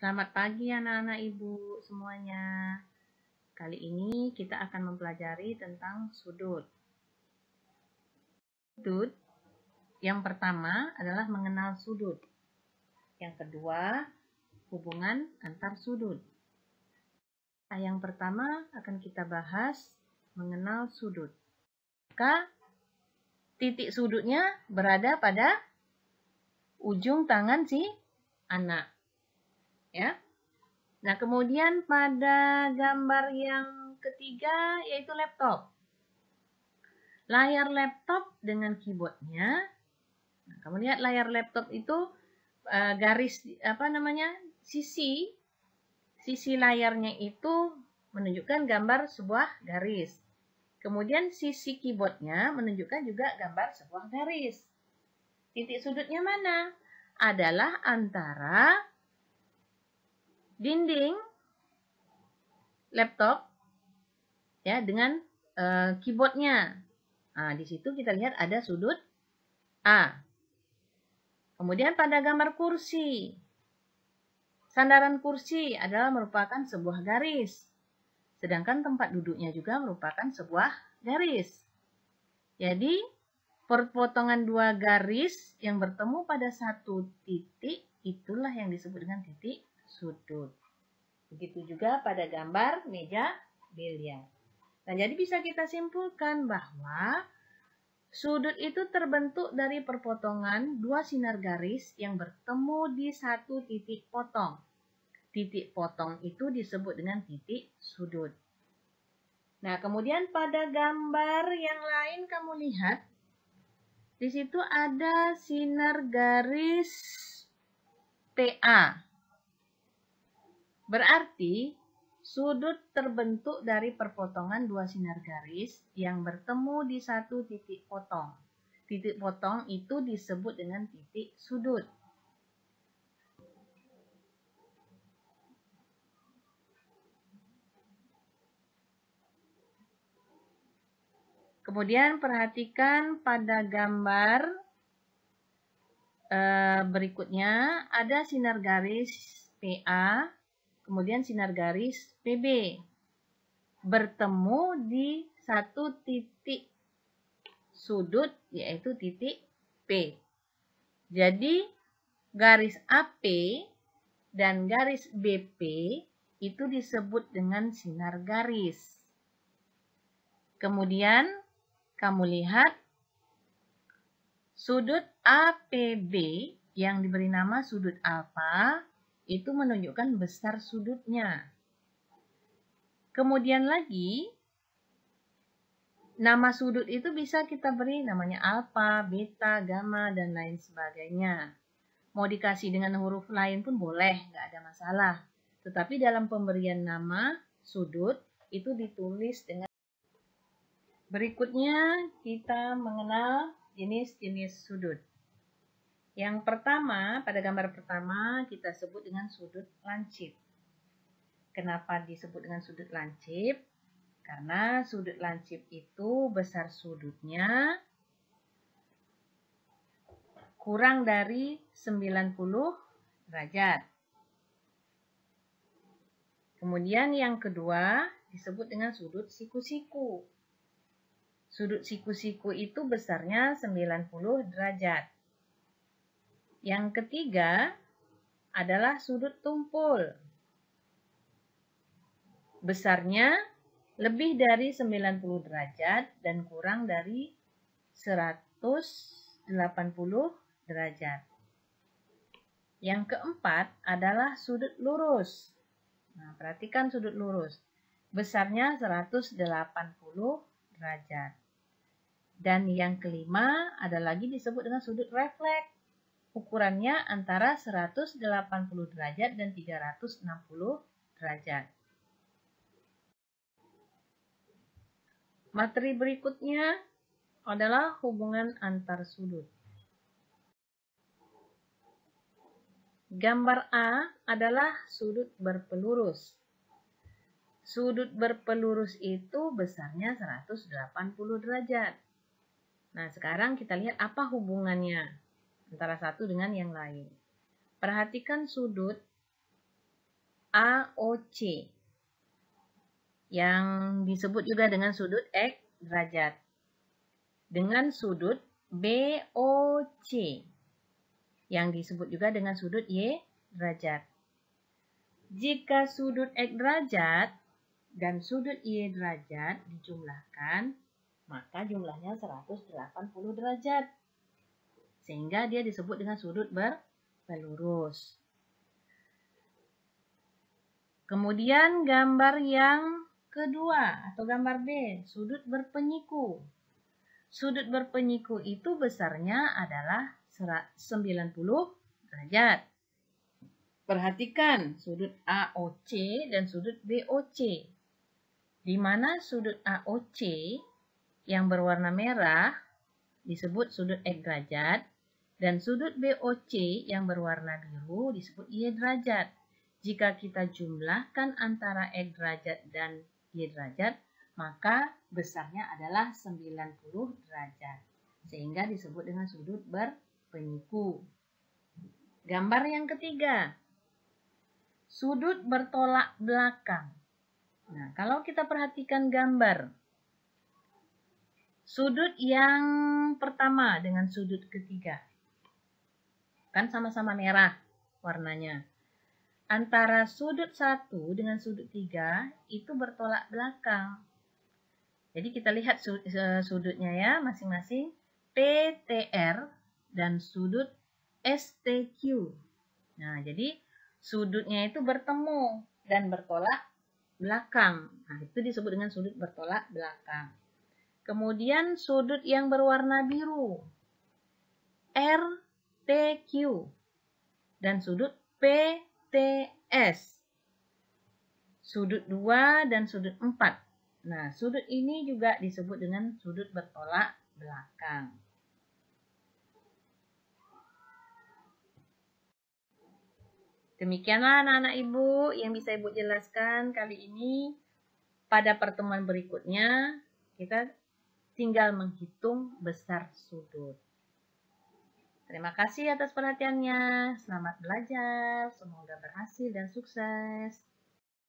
Selamat pagi anak-anak ibu semuanya. Kali ini kita akan mempelajari tentang sudut. Sudut yang pertama adalah mengenal sudut. Yang kedua, hubungan antar sudut. Yang pertama akan kita bahas mengenal sudut. Maka titik sudutnya berada pada ujung tangan si anak. Ya. Nah, kemudian pada gambar yang ketiga yaitu laptop. Layar laptop dengan keyboardnya. Nah, kamu lihat layar laptop itu garis sisi layarnya itu menunjukkan gambar sebuah garis. Kemudian sisi keyboardnya menunjukkan juga gambar sebuah garis. Titik sudutnya mana? Adalah antara dinding laptop ya dengan keyboardnya. Nah, di situ kita lihat ada sudut A. Kemudian pada gambar kursi, sandaran kursi adalah merupakan sebuah garis. Sedangkan tempat duduknya juga merupakan sebuah garis. Jadi, perpotongan dua garis yang bertemu pada satu titik, itulah yang disebut dengan titik sudut. Begitu juga pada gambar meja biliar. Nah, jadi bisa kita simpulkan bahwa sudut itu terbentuk dari perpotongan dua sinar garis yang bertemu di satu titik potong. Titik potong itu disebut dengan titik sudut. Nah, kemudian pada gambar yang lain kamu lihat, di situ ada sinar garis TA. Berarti sudut terbentuk dari perpotongan dua sinar garis yang bertemu di satu titik potong. Titik potong itu disebut dengan titik sudut. Kemudian perhatikan pada gambar berikutnya ada sinar garis PA, kemudian sinar garis PB. Bertemu di satu titik sudut yaitu titik P. Jadi garis AP dan garis BP itu disebut dengan sinar garis. Kemudian kamu lihat sudut APB yang diberi nama sudut alfa itu menunjukkan besar sudutnya. Kemudian lagi nama sudut itu bisa kita beri namanya alfa, beta, gamma, dan lain sebagainya. Mau dikasih dengan huruf lain pun boleh, nggak ada masalah. Tetapi dalam pemberian nama sudut itu ditulis dengan. Berikutnya kita mengenal jenis-jenis sudut. Yang pertama, pada gambar pertama kita sebut dengan sudut lancip. Kenapa disebut dengan sudut lancip? Karena sudut lancip itu besar sudutnya kurang dari 90 derajat. Kemudian yang kedua disebut dengan sudut siku-siku. Sudut siku-siku itu besarnya 90 derajat. Yang ketiga adalah sudut tumpul. Besarnya lebih dari 90 derajat dan kurang dari 180 derajat. Yang keempat adalah sudut lurus. Nah, perhatikan sudut lurus. Besarnya 180 derajat. Dan yang kelima ada lagi disebut dengan sudut refleks. Ukurannya antara 180 derajat dan 360 derajat. Materi berikutnya adalah hubungan antar sudut. Gambar A adalah sudut berpelurus. Sudut berpelurus itu besarnya 180 derajat. Nah, sekarang kita lihat apa hubungannya antara satu dengan yang lain. Perhatikan sudut AOC yang disebut juga dengan sudut X derajat. Dengan sudut BOC yang disebut juga dengan sudut Y derajat. Jika sudut X derajat dan sudut Y derajat dijumlahkan, maka jumlahnya 180 derajat. Sehingga dia disebut dengan sudut berlurus. Kemudian gambar yang kedua atau gambar B, sudut berpenyiku. Sudut berpenyiku itu besarnya adalah 90 derajat. Perhatikan sudut AOC dan sudut BOC. Di mana sudut AOC yang berwarna merah disebut sudut X derajat dan sudut BOC yang berwarna biru disebut Y derajat. Jika kita jumlahkan antara X derajat dan Y derajat, maka besarnya adalah 90 derajat. Sehingga disebut dengan sudut berpenyiku. Gambar yang ketiga, sudut bertolak belakang. Nah, kalau kita perhatikan gambar, sudut yang pertama dengan sudut ketiga, kan sama-sama merah warnanya. Antara sudut 1 dengan sudut 3 itu bertolak belakang. Jadi kita lihat sudutnya ya, masing-masing PTR dan sudut STQ. Nah, jadi sudutnya itu bertemu dan bertolak belakang. Nah, itu disebut dengan sudut bertolak belakang. Kemudian sudut yang berwarna biru, RTQ, dan sudut PTS. Sudut 2 dan sudut 4. Nah, sudut ini juga disebut dengan sudut bertolak belakang. Demikianlah anak-anak Ibu yang bisa Ibu jelaskan kali ini. Pada pertemuan berikutnya, kita tinggal menghitung besar sudut. Terima kasih atas perhatiannya. Selamat belajar. Semoga berhasil dan sukses.